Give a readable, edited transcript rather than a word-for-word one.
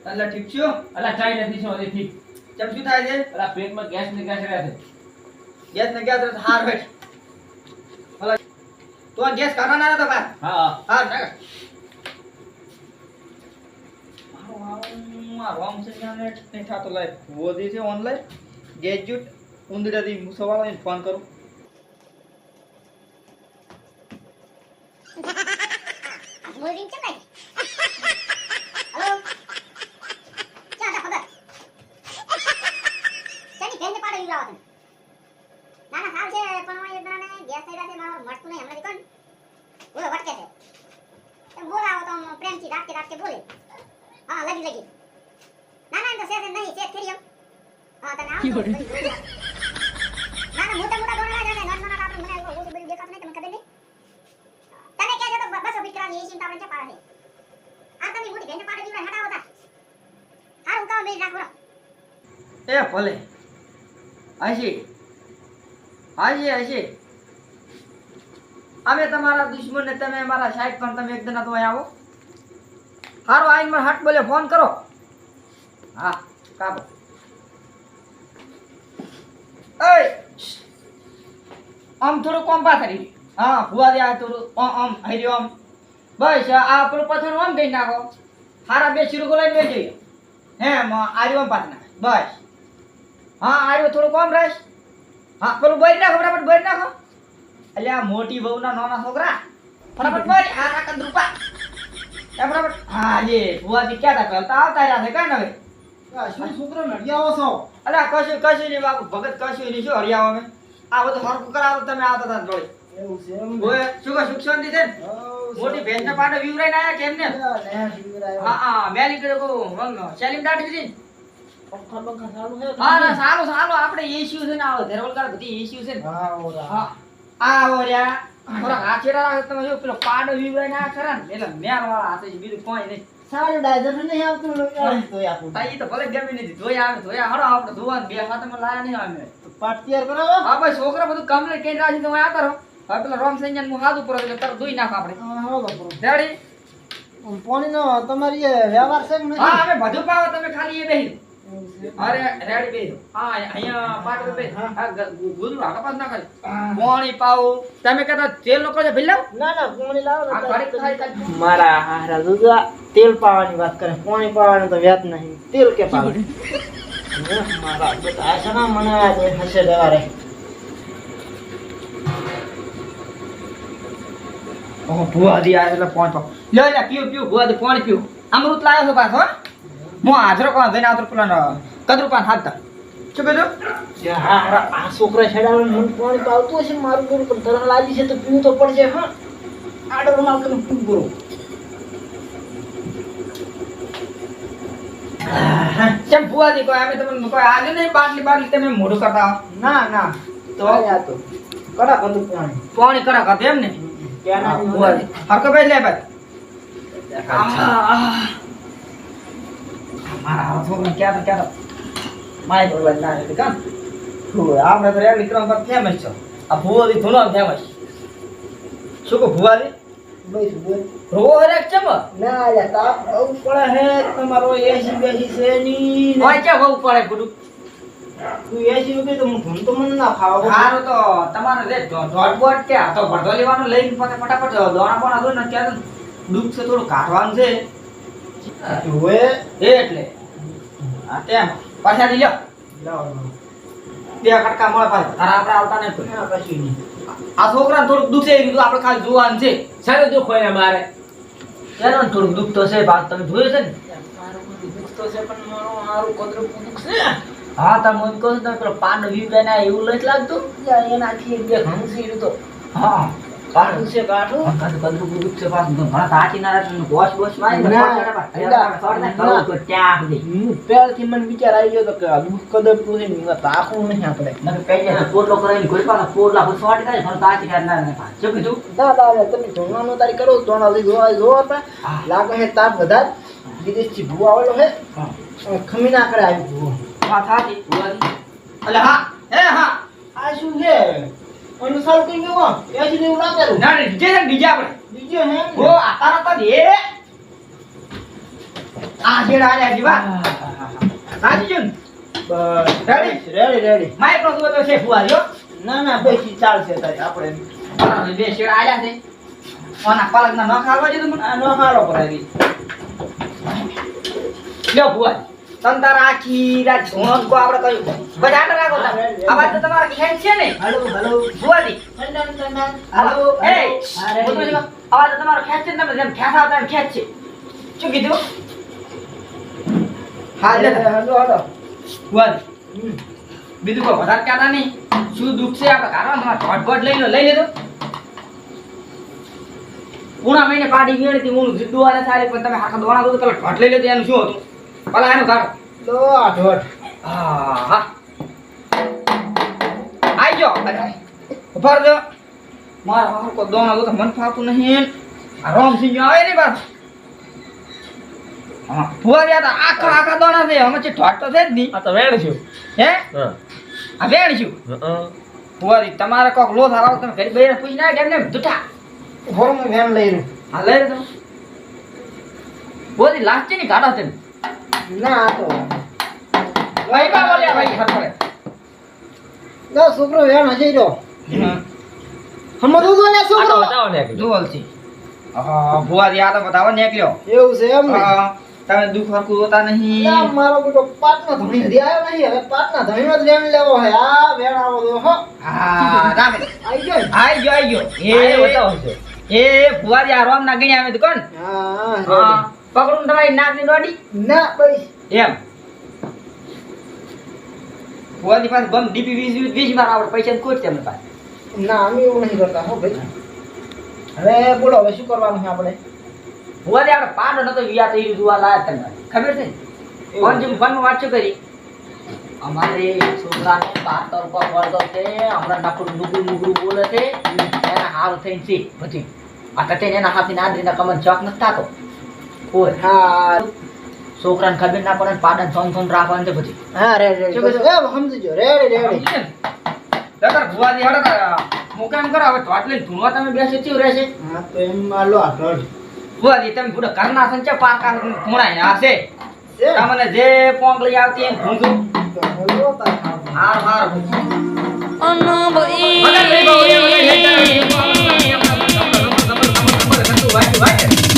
એટલે ઠીક છો અલા ચાઈ નથી છો હજી ઠીક. કેમ શું થાય છે અલા પેટમાં ગેસ ને ગેસ રહ્યા છે. ગેસ ને ગેસ હાર બેઠ ભલા તો આ ગેસ કાઢવાના નતો કા હા હાર નાખ મારો આમ છે ને નહીં થાતો લાઈવ વોધી છે ઓનલાઈન ગેજ્યુટ ઉંદરાથી મુસવાળાને ફોન કરું બોલિંગ છે ભાઈ હેલો ક્યાં હતા ખબર ચાની બેન ને પાડે લાવો ના ના સાલ છે પણ એ બરાને ગેસ થઈ રહ્યા છે મારો મળતું નહીં હમણાં કોણ બોલો વટકે છે તમે બોલાવો તો પ્રેમથી રાખતે રાખતે બોલે હા લગી ના ના તો સે નહીં સે કરી એમ હા તને આવ ના ના મોટા મોટા દોડા જાય નાના આપણે મને બહુ બધી દેખાત નહીં તમને ખબર નહીં તને કે છે તો બસ વિક્રાંત એ ચિંતા આપણે પાડે આ તમે મોટી બેન પાડે દીવા હટાવો તા હારું કામ મેં રાખો એ ભલે આશી આશી અમે તમારા દુશ્મન ને તમે અમારા સાહેબ પણ તમે એક દિન તો અહીં આવો હારો આઈને મને હટ બોલે ફોન કરો હા કાપો એ આમ થોડું કોમ પા કરી હા ભુવા દે આ થોડું આમ હર્યો આમ બસ આ આપણું પથ્થર આમ ગઈ નાખો હારા બે શીરું ગોલાઈ લઈ જઈએ હે આર્યો આમ પાથ નાખ બસ હા આર્યો થોડું કોમ રહેશ હા પેલું બરી નાખો ફટાફટ બરી નાખો એટલે આ મોટી વહુના નાના છોકરા ફટાફટ બરી આ કંદરૂપા એ ફટાફટ હા લે ભુવાજી ક્યાં તા પહેલતા આવતા રહ્યા છે કાન હવે શું છોકરો નડિયાવો છો અલ્યા કશું નહીં બાપુ ભગત કશું નહીં શું હરિયાવો અમે આ બધું હરકું કરાવો તમે આવતા હતા જોડે એવું છે એમ ઓય શું કો સુખ શાંતિ છે ને? મોટી ભેંસને પાડે વિવરાઈને આયા કેમ ને હા મેલી કરે કો મંગ સેલિમ દાટી દીધી પંખા પંખા ચાલુ છે હા ના સારું આપણે એસીયુ છે ને આવો ધેરવલકાર બધી એસીયુ છે ને હા ઓરા હા આ ઓર્યા થોડા હાચેડા રાખે તમે જો પેલો પાડો વિવરાઈને આ ખરા ને એટલે મેર વાળા હાથે છે, બીજું કોઈ નહીં સારું ડાયઝર નહીં આવતું તો આપું આ ઈ તો ભલે ગમી નથી ધોયા આવે ધોયા હરો આપણે ધોવાનું બે હાથમાં લાયા નહીં અમે પાટ તૈયાર કરાવો હા ભાઈ છોકરા બધું કમ્પ્લીટ કરી રાખી તમે આ કરો હવે પેલા રોમ સંજન હું હાથ ઉપર એટલે તરત ધોઈ નાખો આપણે હા બાપુ રેડી પાણીનો તમારી એ વ્યવહાર છે કે નહીં હા અમે બધું પાવો તમે ખાલી એ બેહી અરે રેડી બેહી હા અહીંયા પાટ ઉપર બેહી હા ગુદરું હાકા પાસ ના કરી પાણી પાવું તમે કહેતા તેલ નો કરજો ભીલાવ ના ના પાણી લાવો આ ઘડીક ખાઈ કાઢજો. મારા હારા દુદા તેલ પાવાની વાત કરે પાણી પાવાનું તો વ્યાત નહીં તેલ કે પાવે મારા બેટા આ છે ને મને આજે હશે દેવારે ઓહો ભુવાજી આ એટલે પાણી પાવ લે લે પીવું ભુવાજી પાણી પીવું અમૃત લાવ્યો છો પાછો હું હાજરો કોણ જઈને આવતો પેલા કદરૂપાન હાથતા શું કીધું જે હારા આ છોકરા છેડાવે મને પાણી પાવતું હશે ને મારું ગુરુ પણ તરહ લાગી છે તો પીવું તો પડશે હા આડો રૂમાલ કરીને પીવું ગુરુ કેમ ભુવાજી કોઈ અમે તમને કોઈ આજે નહીં બાટલી તમે મોઢું કરતા હો ના ના તો? આ તો કડક હતું પાણી પાણી કડક હતું એમ ને ક્યાં ભુવાજી હરકો ભાઈ લે ભાઈ મારા હાથ છોકરા ક્યાં માય ભગવાન ના એટલે કામ આપણે તો રેડી વિક્રમ પર ફેમસ છો આ ભુવાજી ધૂનો ફેમસ શું કહો ભુવાજી બસ બોલ રોવો હરેક ચમ ના યાર તાપ બહુ પડે હે તમારો એસી બેસી છે ની હોય કે બહુ પડે બધું તું એસી રૂપિયા તો હું ધૂમ તો મને ના ખાવા સારું તો તમારે રે દોઢ બોટ કે આ તો ભરતો લેવાનો લઈને ફટાફટ દોણા પણ હતું ને ક્યાં દુઃખ છે થોડું કાઢવાનું છે હોય એટલે આ તેમ પાછા લ્યો લાવો બે કટકા મળે પાછા તારા આપણે આવતા નહીં કોઈ. ના કશું નહીં આ છોકરાને થોડુંક દુઃખ છે એ રીતું આપણે ખાલી જોવાનું છે સારું દુઃખ હોય ને મારે એનો ને થોડુંક દુઃખ તો છે બાદ તમે જોયું છે ને મારું કોઈ દુઃખ તો છે પણ મારું હારું કદરું દુઃખ છે હા તમે હું કહું છું તમે પેલો પાન વ્યૂ લઈને એવું નથી લાગતું એનાથી એક બે ઘણું છે એ તો હા કાઠું છે કાઠું કદરું દુઃખ છે પાછું ઘણા તાચી ના રાખે બોસ બોસ માં ત્યાં સુધી પહેલથી મને વિચાર આવી ગયો તો કે આ દુઃખ કદરતું છે ને તાકવું નહીં આપણે મને પહેલા પોટલો કરાવીને કોઈ પાસે પોટલા પર સોટી કાઢે પણ તાચી કાઢ ના નાખે શું કીધું ના દાદા તમે ધોવાનું તારી કરો ધોણા લઈ જોવા હતા લાગે છે તાપ બધા વિદેશથી ભૂવા આવેલો છે ખમી ના કરે આવી ભૂવો વાત સાચી ભુવાજી અલે હા હે હા આ શું છે એનું સારું કઈ ગયું એસી જેવું ના કરું ના ડીજે છે ડીજે આપણે બીજો હે ઓ આતારા તો દે આ શેડા આલ્યા જીવા સાચી છું ને? બસ રેડી માઇક્રો સુવો તો છે ફુવારી હો ના ના પૈસી ચાલશે તારે આપણે બરાબર, બે શેડા આલ્યા છે ઓના પલકના ન ખાવા દીધું મને આ નો હારો પડાવી લ્યો ફુવારી તંતાર આખી રાત ઝોંકો આપણે કહ્યું બધા આટલા રાખો તમે. આ વાત તો તમારા ખેંચ છે ને હાલો ફુવારી હાલો એ બોલો છો આ વાત તો તમારો ખેંચ છે ને તમે જેમ ખેંચ આવતા એમ ખેંચ છે શું કીધું હા લે હાલો ફુવારી બીજું કોઈ વધારે કહેતા નહીં શું દુઃખ છે આપણે કાઢવાનું તમારે ઘોટ લઈ લીધો પૂણા મહિને પાડી ગણી હું દુવાને સારી પણ તમે આખા દોણા દો પેલા ઘોટ લઈ લીધો એનું શું હતું પેલા એનું કાઢો લો આઠોટ હા આઈ જો ઉભા જો મારા આખો દોણા દો તો મન ફાવતું નહીં આ રોમ સિંહ આવે ને બસ હા ફુવારી આ તો આખા દોણા છે અમે છે ઠોટ તો છે જ નહીં આ તો વેણ છું હે હા આ વેણ છું ફુવારી તમારે કોક લો થારાવ તમે ઘરે બેરે પૂછી ના કેમ ને દુઠા ફોર્મ વેન લઈ રહ્યું હા લઈ તો ફુવારી લાસ્ટ ની ગાડા છે ના આ તો ભાઈ બા બોલ્યા ભાઈ હરખડે લો છોકરો વેન હજી રહ્યો હમ તો ને આ તો છોકરો બતાવો ને કે જોલ છે હા ફુવારી આ તો બતાવો નીકળ્યો એવું છે એમ ને હા, તમે દુઃખ હરકું હોતા નહીં ના મારો બેટો પાટના ધણી હજી આવ્યો નહીં હવે પાટના ધણીનો જ વેન લેવો હે આ વેન આવો તો હો હા રામે આઈ ગયો ને? આઈ ગયો આ બતાવો છે એ ફુવારી આ રોમ ના ગણ્યા આવે તો કોણ હા હા પકડું તમારી નાકની દોડી ના બસ એમ ફુવારી પાસે બમ ડીપી 20 વાર આવડે પૈસા ની ખોટ છે અમને પાસે ના અમે એવું નહીં કરતા હો ભાઈ હવે બોલો હવે શું કરવાનું છે આપણે ફુવારી આપણે પાડો નતો વિયા તો એ જોવા લાયા તમને ખબર છે ને કોણ જેમ ફોનમાં વાત શું કરી અમારે છોકરાને 12 પર વળતો છે હમણાં નકરું નુગરું બોલે છે એના હાલ થઈને છે બધી આ કતે એના હાથની આદરીના કમન ચોક નથી થતો ઓય હા છોકરાને ખબર ના પડે ને પાડન થોન રાખવાનું છે બધી હા રેડી શું કીધું? સમજીજો રેડી દાદા ભુવાજી હડો હું કામ કરો હવે ટોટ લઈને ધૂણવા તમે બેસે કેવું રહેશે હા તો એમ માલો આટોડ ભુવાજી તમે પૂરા ઘરના સંચે પારકા ધૂણાય હશે તમને જે પોંક લઈ આવતી એમ ભૂંજું તો બોલો તાર હાર હાર અનભાઈ વાય